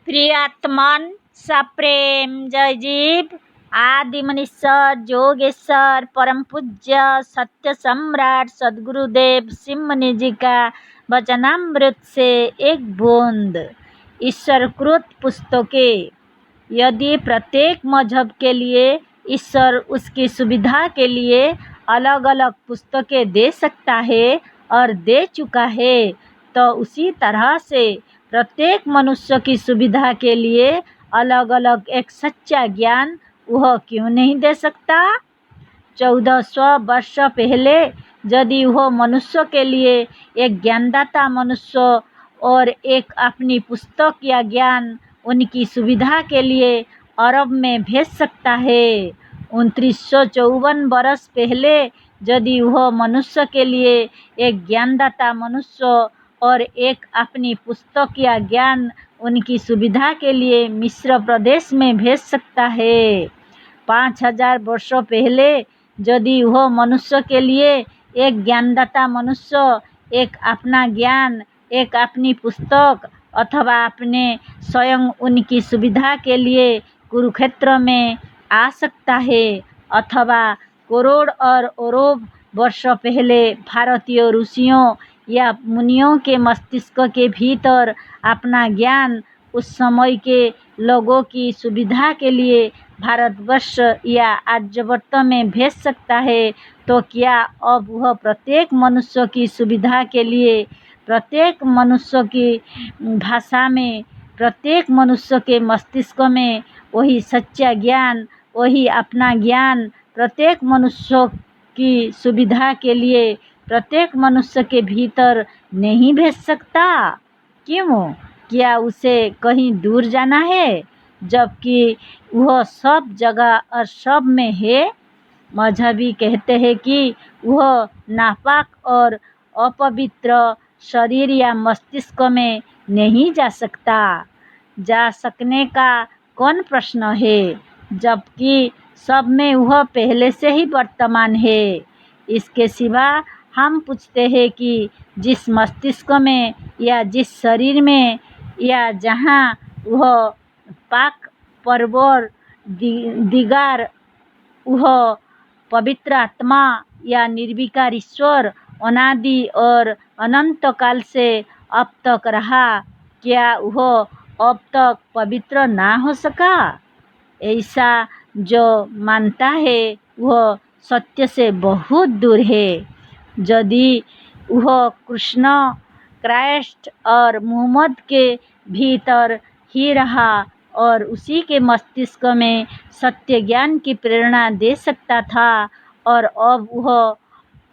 प्रियात्मन सप्रेम जय जीव आदि मनीश्वर जोगेश्वर परम पूज्य सत्य सम्राट सदगुरुदेव सिंहमुनि जी का वचनामृत से एक बूंद। ईश्वरकृत पुस्तकें। यदि प्रत्येक मजहब के लिए ईश्वर उसकी सुविधा के लिए अलग अलग पुस्तकें दे सकता है और दे चुका है, तो उसी तरह से प्रत्येक मनुष्य की सुविधा के लिए अलग अलग एक सच्चा ज्ञान वह क्यों नहीं दे सकता। 1400 वर्ष पहले यदि वह मनुष्य के लिए एक ज्ञानदाता मनुष्य और एक अपनी पुस्तक या ज्ञान उनकी सुविधा के लिए अरब में भेज सकता है, 2954 वर्ष पहले यदि वह मनुष्य के लिए एक ज्ञानदाता मनुष्य और एक अपनी पुस्तक या ज्ञान उनकी सुविधा के लिए मिस्र प्रदेश में भेज सकता है, 5000 वर्षों पहले यदि वह मनुष्य के लिए एक ज्ञानदाता मनुष्य एक अपना ज्ञान एक अपनी पुस्तक अथवा अपने स्वयं उनकी सुविधा के लिए कुरुक्षेत्र में आ सकता है, अथवा करोड़ और अरब वर्षों पहले भारतीय ऋषियों या मुनियों के मस्तिष्क के भीतर अपना ज्ञान उस समय के लोगों की सुविधा के लिए भारतवर्ष या आर्यवर्त में भेज सकता है, तो क्या अब वह प्रत्येक मनुष्य की सुविधा के लिए प्रत्येक मनुष्य की भाषा में प्रत्येक मनुष्य के मस्तिष्क में वही सच्चा ज्ञान वही अपना ज्ञान प्रत्येक मनुष्य की सुविधा के लिए प्रत्येक मनुष्य के भीतर नहीं भेज सकता? क्यों? क्या उसे कहीं दूर जाना है जबकि वह सब जगह और सब में है? मजहबी कहते हैं कि वह नापाक और अपवित्र शरीर या मस्तिष्क में नहीं जा सकता। जा सकने का कौन प्रश्न है, जबकि सब में वह पहले से ही वर्तमान है। इसके सिवा हम पूछते हैं कि जिस मस्तिष्क में या जिस शरीर में या जहाँ वह पाक परवर दिगार वह पवित्र आत्मा या निर्विकार ईश्वर अनादि और अनंत काल से अब तक रहा, क्या वह अब तक पवित्र ना हो सका? ऐसा जो मानता है वह सत्य से बहुत दूर है। यदि वह कृष्ण क्राइस्ट और मोहम्मद के भीतर ही रहा और उसी के मस्तिष्क में सत्य ज्ञान की प्रेरणा दे सकता था, और अब वह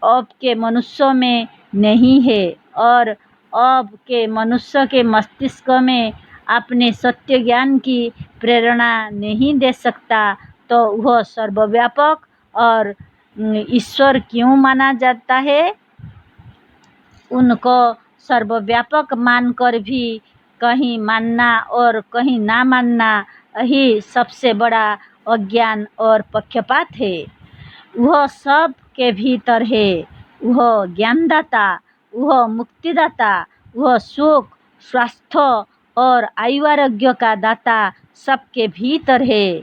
अब के मनुष्यों में नहीं है और अब के मनुष्य के मस्तिष्क में अपने सत्य ज्ञान की प्रेरणा नहीं दे सकता, तो वह सर्वव्यापक और ईश्वर क्यों माना जाता है? उनको सर्वव्यापक मानकर भी कहीं मानना और कहीं ना मानना ही सबसे बड़ा अज्ञान और पक्षपात है। वह सब के भीतर है, वह ज्ञानदाता वह मुक्तिदाता वह सुख स्वास्थ्य और आयुआरोग्य का दाता सबके भीतर है,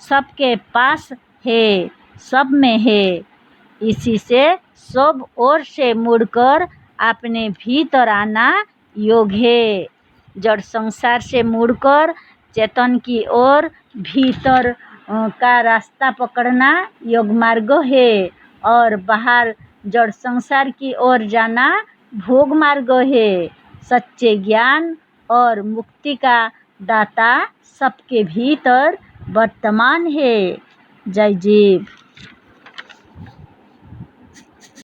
सबके पास है, सब में है। इसी से सब ओर से मुड़कर अपने भीतर आना योग है। जड़ संसार से मुड़कर चेतन की ओर भीतर का रास्ता पकड़ना योग मार्ग है और बाहर जड़ संसार की ओर जाना भोग मार्ग है। सच्चे ज्ञान और मुक्ति का दाता सबके भीतर वर्तमान है। जय जीव।